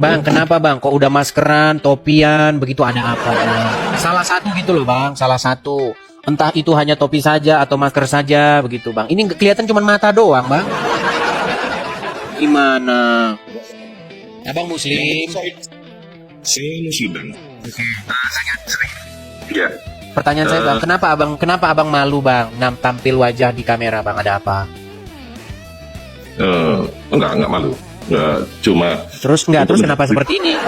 Bang, kenapa bang? Kok udah maskeran, topian, begitu ada apa? Salah satu gitu loh bang, salah satu. Entah itu hanya topi saja atau masker saja, begitu bang. Ini kelihatan cuma mata doang bang. Gimana? Abang muslim? Saya muslim bang. Ya. Pertanyaan saya bang, kenapa abang malu bang tampil wajah di kamera bang? Ada apa? Enggak malu. Cuma. Terus kenapa seperti ini?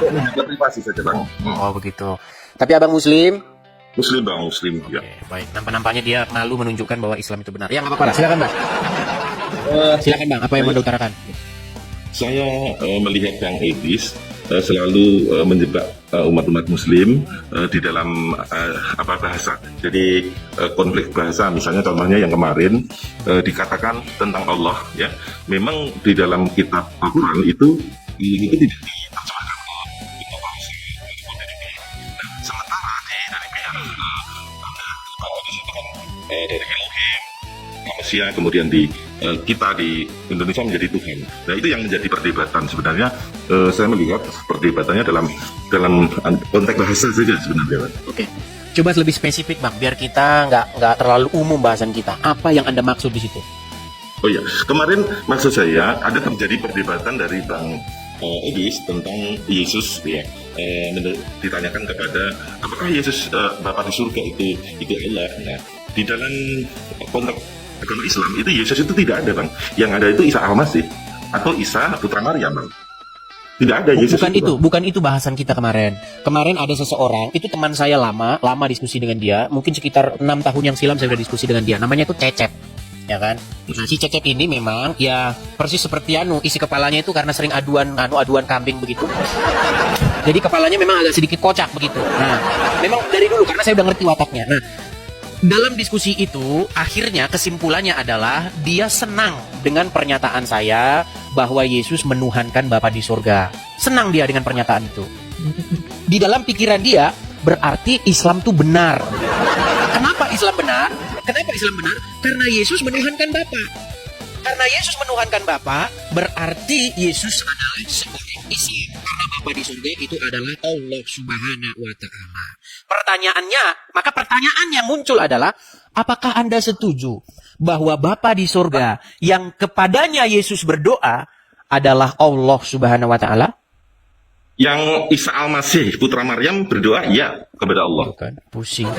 Menjaga privasi saja bang. Oh begitu. Tapi abang muslim? Muslim bang, muslim. Oke, Ya. baik. Nampaknya dia malu menunjukkan bahwa Islam itu benar. Ya nggak apa-apa. Silakan bang. Silakan bang. Apa yang mau diutarakan? Saya melihat Bang Edis selalu menjebak umat-umat Muslim di dalam bahasa. Jadi konflik bahasa, misalnya contohnya yang kemarin dikatakan tentang Allah, ya. Memang di dalam kitab Al-Quran itu tidak diterjemahkan kita bahasa. Nah, sementara dari pihak dari Elohim, manusia, kemudian kita di Indonesia menjadi Tuhan. Nah itu yang menjadi perdebatan sebenarnya. Saya melihat perdebatannya dalam konteks bahasa saja sebenarnya. Oke. Coba lebih spesifik bang, biar kita nggak terlalu umum bahasan kita. Apa yang anda maksud di situ? Oh iya, kemarin maksud saya ada terjadi perdebatan dari Bang Edis tentang Yesus, ya. Ditanyakan kepada apakah Yesus Bapa di surga itu Allah. Nah, di dalam konteks agama Islam itu Yesus itu tidak ada bang. Yang ada itu Isa Al-Masih atau Isa putra Maryam bang. Tidak ada Yesus. Bukan itu bahasan kita kemarin. Kemarin ada seseorang, itu teman saya lama diskusi dengan dia. Mungkin sekitar 6 tahun yang silam saya sudah diskusi dengan dia. Namanya itu Cecep, ya kan? Nah, si Cecep ini memang ya persis seperti isi kepalanya itu karena sering aduan kambing begitu. Jadi kepalanya memang agak sedikit kocak begitu. Nah, memang dari dulu karena saya udah ngerti wataknya. Nah, dalam diskusi itu, akhirnya kesimpulannya adalah dia senang dengan pernyataan saya bahwa Yesus menuhankan Bapa di surga. Senang dia dengan pernyataan itu. Di dalam pikiran dia, berarti Islam itu benar. Kenapa Islam benar? Karena Yesus menuhankan Bapa. Karena Yesus menuhankan Bapa, berarti Yesus adalah seorang Islam. Karena Bapa di surga itu adalah Allah Subhanahu wa Ta'ala. Pertanyaan yang muncul adalah, apakah Anda setuju bahwa Bapa di surga yang kepadanya Yesus berdoa adalah Allah Subhanahu wa Ta'ala? Yang Isa Al-Masih putra Maryam berdoa ya kepada Allah. Bukan, pusing.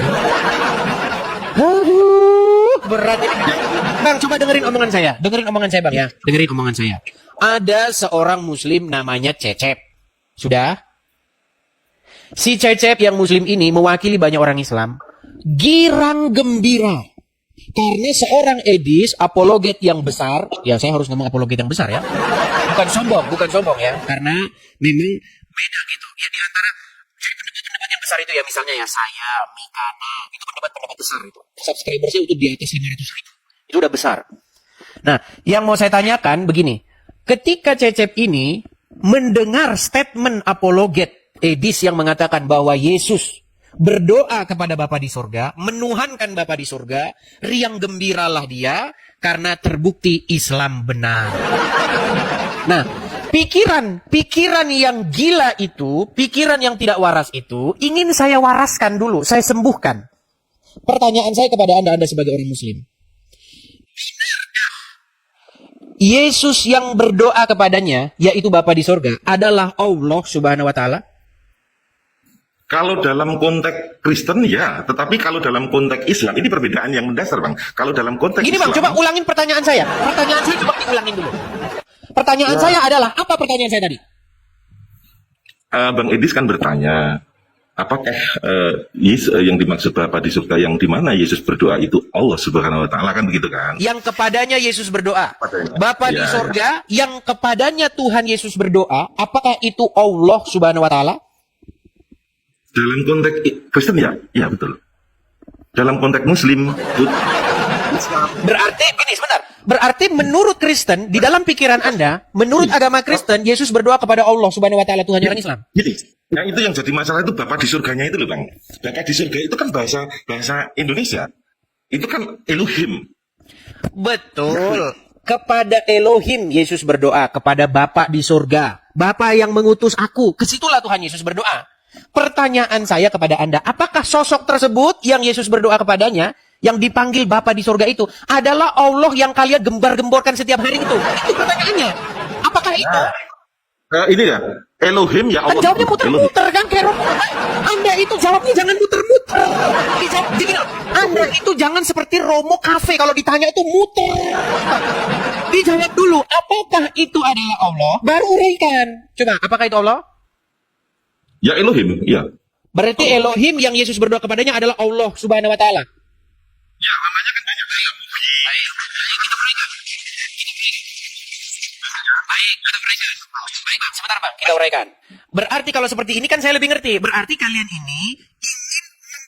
Aduh, berat ini. Bang, coba dengerin omongan saya bang ya. Dengerin omongan saya. Ada seorang muslim namanya Cecep. Sudah? Si Cecep yang muslim ini mewakili banyak orang Islam. Girang gembira. Karena seorang Edis, apologet yang besar. Ya saya harus ngomong apologet yang besar ya. Bukan sombong ya. Karena memang beda gitu. Ya di antara pendapat yang besar itu ya, misalnya ya saya, Mikana, itu pendapat besar itu. Subscribersnya itu di atas 500.000. Itu udah besar. Nah, yang mau saya tanyakan begini. Ketika Cecep ini mendengar statement apologet Edis yang mengatakan bahwa Yesus berdoa kepada Bapa di surga, menuhankan Bapa di surga, riang gembiralah dia karena terbukti Islam benar. Nah, pikiran yang gila itu, pikiran yang tidak waras itu, ingin saya waraskan dulu, saya sembuhkan. Pertanyaan saya kepada Anda sebagai orang Muslim. Yesus yang berdoa kepadanya, yaitu Bapa di surga, adalah Allah Subhanahu wa Ta'ala? Kalau dalam konteks Kristen ya, tetapi kalau dalam konteks Islam ini perbedaan yang mendasar bang. Kalau dalam konteks Gini bang, Islam, coba ulangin pertanyaan saya. Pertanyaan saya coba diulangin dulu. Pertanyaan saya adalah, apa pertanyaan saya tadi? Bang Edis kan bertanya, apakah yang dimaksud Bapa di surga yang di mana Yesus berdoa itu Allah Subhanahu wa Ta'ala, kan begitu kan? Yang kepadanya Yesus berdoa. Bapa di Ya, surga yang kepadanya Tuhan Yesus berdoa, apakah itu Allah Subhanahu wa Ta'ala? Dalam konteks Kristen ya, ya betul. Dalam konteks Muslim, Berarti menurut Kristen, di dalam pikiran Anda, menurut agama Kristen, Yesus berdoa kepada Allah Subhanahu wa Ta'ala, Tuhan orang Islam. Jadi, nah itu yang jadi masalah itu Bapa di surganya itu loh bang. Bapa di surga itu kan bahasa Indonesia. Itu kan Elohim. Betul. Kepada Elohim Yesus berdoa, kepada Bapa di surga, Bapa yang mengutus aku. Kesitulah Tuhan Yesus berdoa. Pertanyaan saya kepada Anda, apakah sosok tersebut yang Yesus berdoa kepadanya, yang dipanggil Bapa di surga itu, adalah Allah yang kalian gembar-gemborkan setiap hari itu? Itu pertanyaannya. Apakah itu? Ini ya, Elohim ya Kan Allah. jawabnya muter-muter kan, kayak Anda itu jawabnya jangan muter-muter. Jadi, Anda itu jangan seperti Romo Cafe, kalau ditanya itu muter. Dijawab dulu, apakah itu adalah Allah? Baru uraikan. Coba, apakah itu Allah? Ya Elohim, ya. Berarti Elohim yang Yesus berdoa kepadanya adalah Allah Subhanahu wa taala. Ya, namanya kan banyak. Baik, Bang, sebentar Bang, kita uraikan. Berarti kalau seperti ini kan saya lebih ngerti. Berarti kalian ini ingin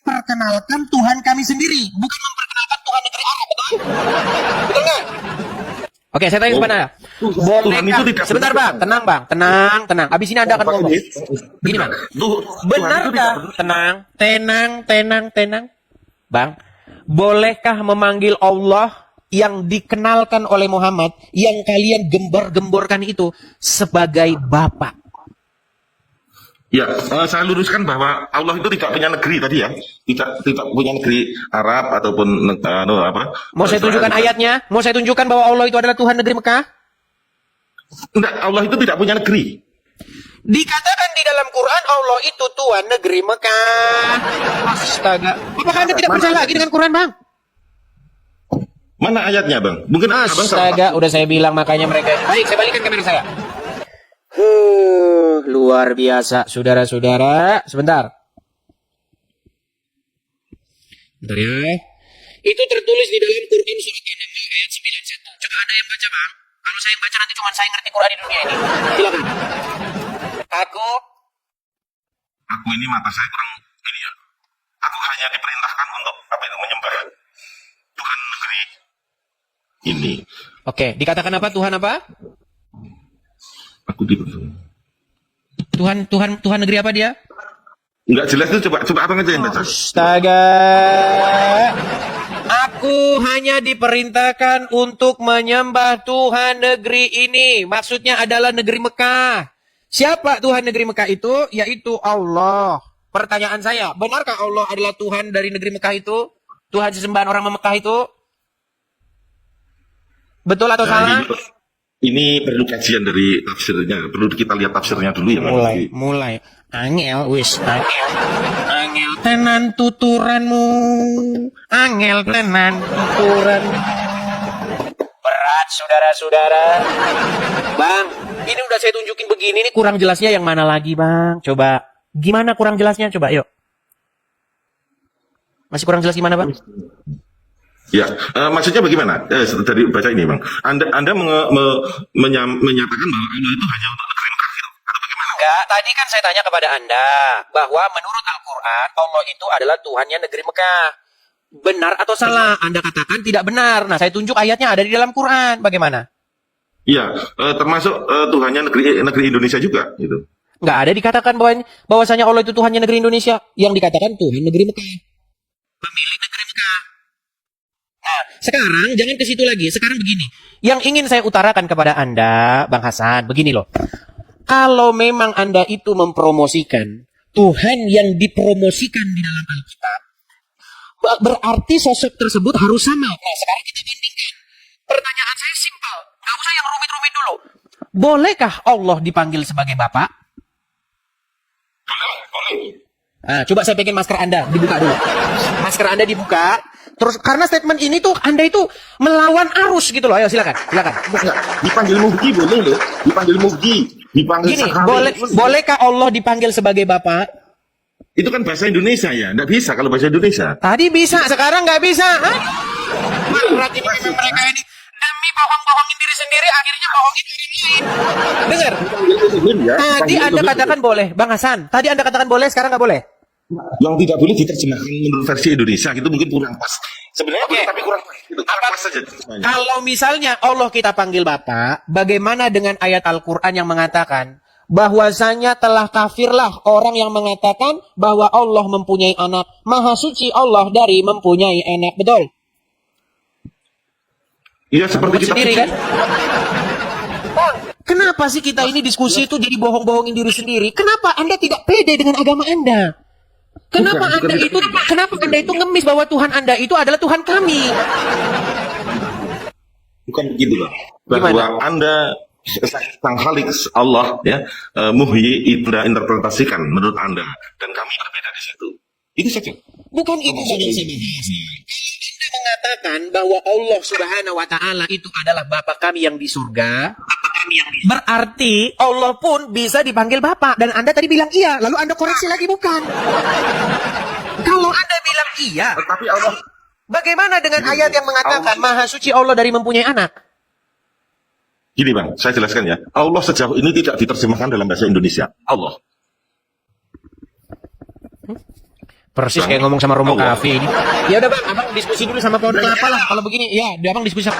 memperkenalkan Tuhan kami sendiri, bukan memperkenalkan Tuhan negeri Arab, betul? Betul nggak? Oke, saya tanya kepada Anda. Tuhan itu tidak Sebentar benar. Bang, tenang Bang, tenang. Abis ini Anda akan ngomong. Gini Bang, benarkah? Tenang. Bang, bolehkah memanggil Allah yang dikenalkan oleh Muhammad, yang kalian gembar-gemborkan itu, sebagai Bapa? Ya, saya luruskan bahwa Allah itu tidak punya negeri tadi ya, tidak punya negeri Arab ataupun Mau saya tunjukkan ayatnya? Mau saya tunjukkan bahwa Allah itu adalah Tuhan negeri Mekah? Enggak, Allah itu tidak punya negeri. Dikatakan di dalam Quran Allah itu Tuhan negeri Mekah. Astaga. Apakah Anda tidak percaya lagi dengan Quran, Bang? Mana ayatnya, Bang? Mungkin Abang salah. Astaga, udah saya bilang makanya mereka. Baik, saya balikan kamera saya. Luar biasa, saudara-saudara. Sebentar. Bentar ya. Itu tertulis di dalam Quran surat An-Naml ayat 91. Coba Anda yang baca, Bang. Kalau saya yang baca nanti cuma saya ngerti Quran di dunia ini. Silakan. Aku ini mata saya kurang ini ya. Aku hanya diperintahkan untuk menyembah Tuhan negeri ini. Oke, dikatakan apa? Tuhan apa? Aku Tuhan negeri apa dia? Enggak jelas itu, coba Abang aja yang baca. Astaga. Aku hanya diperintahkan untuk menyembah Tuhan negeri ini. Maksudnya adalah negeri Mekah. Siapa Tuhan negeri Mekah itu? Yaitu Allah. Pertanyaan saya, benarkah Allah adalah Tuhan dari negeri Mekah itu? Tuhan sesembahan orang Mekah itu? Betul atau salah? Ini perlu kajian dari tafsirnya. Perlu kita lihat tafsirnya dulu ya. Mulai. Angel tenan tuturanmu. Angel tenan tuturanmu. Berat, saudara-saudara. Bang, ini udah saya tunjukin begini, ini kurang jelasnya yang mana lagi, Bang? Coba, gimana kurang jelasnya? Coba, yuk. Masih kurang jelas gimana, Bang? Ya, maksudnya bagaimana? Dari baca ini, Bang. Anda menyatakan bahwa Allah itu hanya untuk negeri Mekah gitu, atau bagaimana? Enggak, tadi kan saya tanya kepada Anda bahwa menurut Al-Quran Allah itu adalah Tuhannya negeri Mekah. Benar atau salah? Anda katakan tidak benar. Nah, saya tunjuk ayatnya ada di dalam Quran. Bagaimana? Iya, termasuk Tuhannya negeri Indonesia juga gitu. Enggak ada dikatakan bahwasanya Allah itu Tuhannya negeri Indonesia. Yang dikatakan Tuhan negeri Mekah. Pemilik negeri Mekah. Nah, sekarang jangan ke situ lagi. Sekarang begini. Yang ingin saya utarakan kepada Anda, Bang Hasan, begini loh. Kalau memang Anda itu mempromosikan Tuhan yang dipromosikan di dalam Alkitab, berarti sosok tersebut harus sama. Nah, sekarang kita bandingkan. Pertanyaan saya simpel. Gak usah yang rumit-rumit dulu. Bolehkah Allah dipanggil sebagai Bapak? Boleh. Nah, coba saya pengen masker Anda dibuka dulu. Masker Anda dibuka. Terus karena statement ini tuh Anda itu melawan arus gitu loh. Ayo silakan. Dipanggil Muhdi boleh loh. Dipanggil Muhdi. Dipanggil Gini, Sakari. bolehkah Allah dipanggil sebagai Bapak? Itu kan bahasa Indonesia ya. Nggak bisa kalau bahasa Indonesia. Tadi bisa, sekarang nggak bisa. Berarti memang mereka ini demi bohong-bohongin diri sendiri, akhirnya bohongin orang lain. Dengar. Tadi Anda katakan boleh, Bang Hasan. Tadi Anda katakan boleh, sekarang nggak boleh. Yang tidak boleh diterjemahkan menurut versi Indonesia itu mungkin kurang pas. Sebenarnya boleh, tapi kurang pas. Pas saja. Kalau misalnya Allah kita panggil Bapak, bagaimana dengan ayat Al-Quran yang mengatakan bahwasanya telah kafirlah orang yang mengatakan bahwa Allah mempunyai anak. Maha suci Allah dari mempunyai anak. Betul? Iya, seperti Buat kita sendiri kan? Bang, kenapa sih kita ini diskusi itu jadi bohong-bohongin diri sendiri? Kenapa Anda tidak pede dengan agama Anda? Kenapa Bukan, Anda itu ngemis bahwa Tuhan Anda itu adalah Tuhan kami? Bukan begitu, Bang. Bahwa Gimana? Anda Sang Khalik Allah ya, muhyi itu Anda interpretasikan menurut Anda, dan kami berbeda di situ. Itu saja. Bukan itu Bang yang saya bahas. Anda mengatakan bahwa Allah Subhanahu wa taala itu adalah Bapa kami yang di surga. Berarti Allah pun bisa dipanggil Bapak, dan Anda tadi bilang iya, lalu Anda koreksi lagi bukan. Kalau Anda bilang iya, Tetapi Allah, bagaimana dengan ayat yang mengatakan Maha Suci Allah dari mempunyai anak? gini Bang, saya jelaskan ya. Allah sejauh ini tidak diterjemahkan dalam bahasa Indonesia. Allah. Persis kayak ngomong sama Romo Allah. Kafe ini. Ya udah Bang, Abang diskusi dulu sama pohon kelapa lah. Kalau begini, ya, udah Abang diskusi.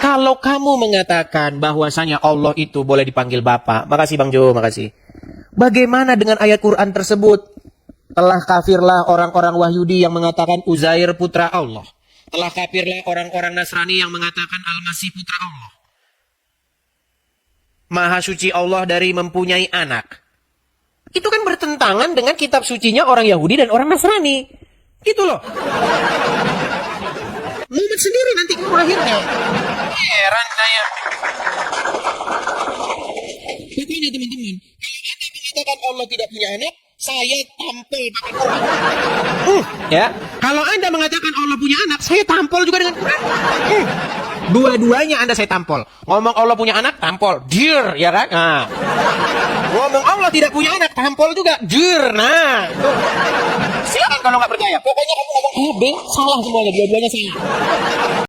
Kalau kamu mengatakan bahwasanya Allah itu boleh dipanggil Bapa, makasih Bang Jo, makasih. Bagaimana dengan ayat Quran tersebut? Telah kafirlah orang-orang Wahyudi yang mengatakan Uzair putra Allah. Telah kafirlah orang-orang Nasrani yang mengatakan Al-Masih putra Allah. Maha suci Allah dari mempunyai anak. Itu kan bertentangan dengan kitab sucinya orang Yahudi dan orang Nasrani. Gitu loh. Muhammad sendiri nanti lahirnya. Heran saya. Pokoknya teman-teman, kalau Anda mengatakan Allah tidak punya anak, saya tampol pakai Quran. Ya, kalau Anda mengatakan Allah punya anak, saya tampol juga dengan Quran. Dua-duanya Anda saya tampol. Ngomong Allah punya anak, tampol. Dir, ya kan? Nah. Ngomong Allah tidak punya anak, tampol juga. Dir, nah. Tuh. Silakan kalau nggak percaya. Pokoknya kamu ngomong A, B, salah semuanya. Dua-duanya salah.